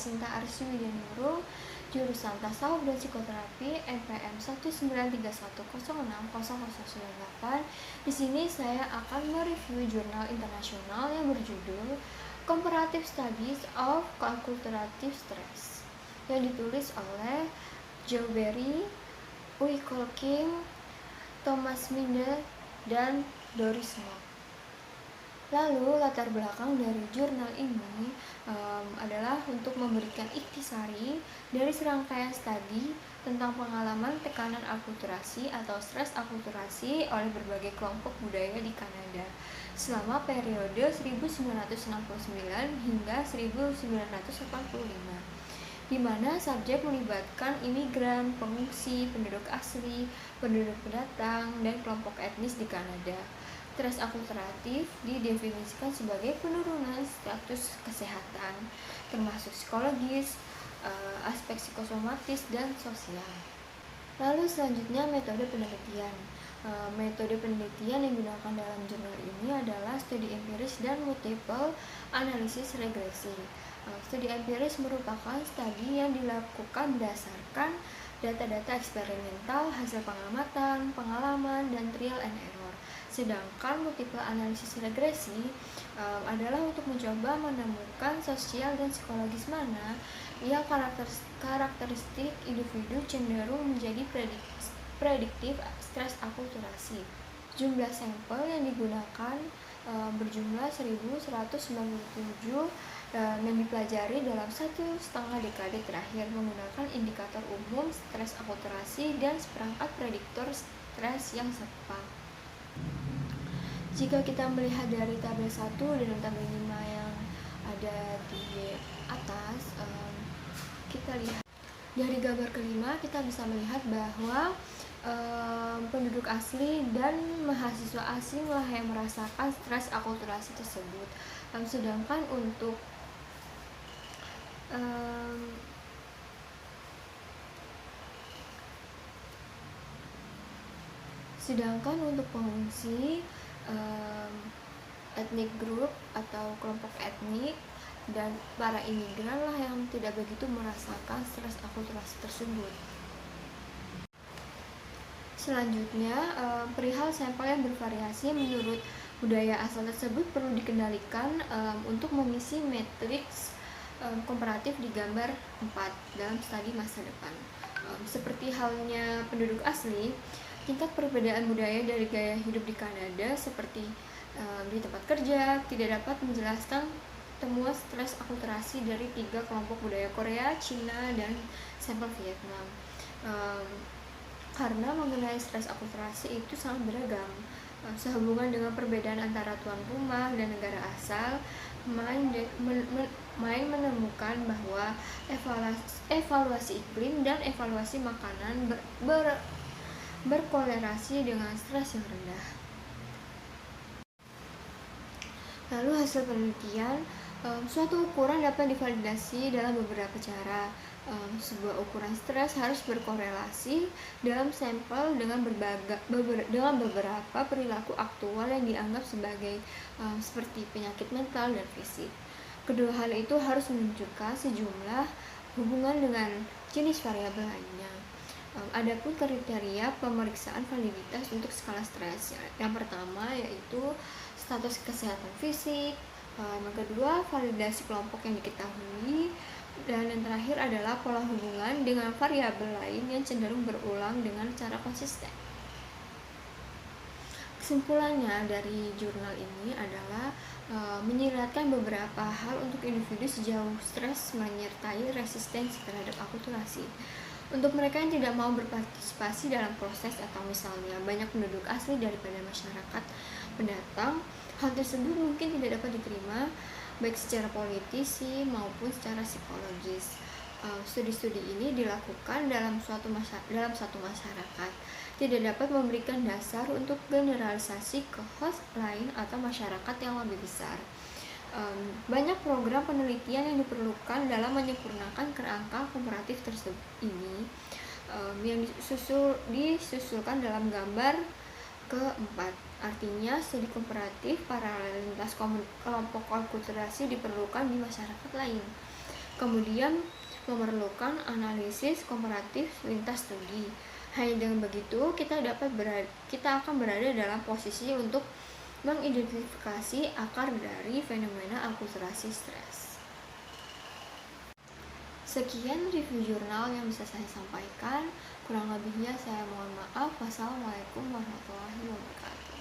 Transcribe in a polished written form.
Sinta Arsy Widianurung, jurusan Tasawuf dan Psikoterapi, NPM 19310606008. Di sini saya akan mereview jurnal internasional yang berjudul Comparative Studies of Acculturative Stress yang ditulis oleh Joe Berry, Uwe King, Thomas Minder, dan Doris Mock. Lalu latar belakang dari jurnal ini adalah untuk memberikan ikhtisari dari serangkaian studi tentang pengalaman tekanan akulturasi atau stres akulturasi oleh berbagai kelompok budaya di Kanada selama periode 1969 hingga 1985, di mana subjek melibatkan imigran, pengungsi, penduduk asli, penduduk pendatang, dan kelompok etnis di Kanada. Stres akulturatif didefinisikan sebagai penurunan status kesehatan, termasuk psikologis, aspek psikosomatis, dan sosial. Lalu selanjutnya metode penelitian. Metode penelitian yang digunakan dalam jurnal ini adalah studi empiris dan multiple analisis regresi. Studi empiris merupakan studi yang dilakukan berdasarkan data-data eksperimental, hasil pengamatan, pengalaman, dan trial and error. Sedangkan multiple analisis regresi adalah untuk mencoba menemukan sosial dan psikologis mana yang karakteristik individu cenderung menjadi prediktif stres akulturasi. Jumlah sampel yang digunakan berjumlah 1197 yang dipelajari dalam 1,5 dekade terakhir menggunakan indikator umum stres akulturasi dan seperangkat prediktor stres yang serupa. Jika kita melihat dari tabel 1 dan tabel 5 yang ada di atas, kita lihat dari gambar kelima kita bisa melihat bahwa penduduk asli dan mahasiswa asing lah yang merasakan stres akulturasi tersebut. Sedangkan untuk pengungsi, ethnic group atau kelompok etnik, dan para imigran lah yang tidak begitu merasakan stres akulturasi tersebut. Selanjutnya, perihal sampel yang bervariasi menurut budaya asal tersebut perlu dikendalikan untuk mengisi matriks komparatif di gambar 4 dalam studi masa depan. Seperti halnya penduduk asli, tingkat perbedaan budaya dari gaya hidup di Kanada seperti di tempat kerja tidak dapat menjelaskan temuan stres akulturasi dari 3 kelompok budaya Korea, Cina, dan sampel Vietnam. Karena mengenai stres akulturasi itu sangat beragam, sehubungan dengan perbedaan antara tuan rumah dan negara asal. Main menemukan bahwa evaluasi iklim dan evaluasi makanan berkorelasi dengan stres yang rendah. Lalu hasil penelitian, suatu ukuran dapat divalidasi dalam beberapa cara. Sebuah ukuran stres harus berkorelasi dalam sampel dengan beberapa perilaku aktual yang dianggap sebagai seperti penyakit mental dan fisik. Kedua hal itu harus menunjukkan sejumlah hubungan dengan jenis variabel lainnya. Adapun kriteria pemeriksaan validitas untuk skala stres, yang pertama yaitu status kesehatan fisik, yang kedua validasi kelompok yang diketahui, dan yang terakhir adalah pola hubungan dengan variabel lain yang cenderung berulang dengan cara konsisten. Kesimpulannya dari jurnal ini adalah menyiratkan beberapa hal untuk individu sejauh stres menyertai resistensi terhadap akulturasi. Untuk mereka yang tidak mau berpartisipasi dalam proses atau misalnya banyak penduduk asli daripada masyarakat pendatang, hal tersebut mungkin tidak dapat diterima baik secara politisi maupun secara psikologis. Studi-studi ini dilakukan dalam satu masyarakat, tidak dapat memberikan dasar untuk generalisasi ke host lain atau masyarakat yang lebih besar. Banyak program penelitian yang diperlukan dalam menyempurnakan kerangka komparatif tersebut ini, yang disusulkan dalam gambar keempat. Artinya, studi komparatif paralelitas kelompok akulturasi diperlukan di masyarakat lain. Kemudian memerlukan analisis komparatif lintas studi. Hanya dengan begitu kita akan berada dalam posisi untuk mengidentifikasi akar dari fenomena akulturasi stres. Sekian review jurnal yang bisa saya sampaikan. Kurang lebihnya saya mohon maaf. Wassalamualaikum warahmatullahi wabarakatuh.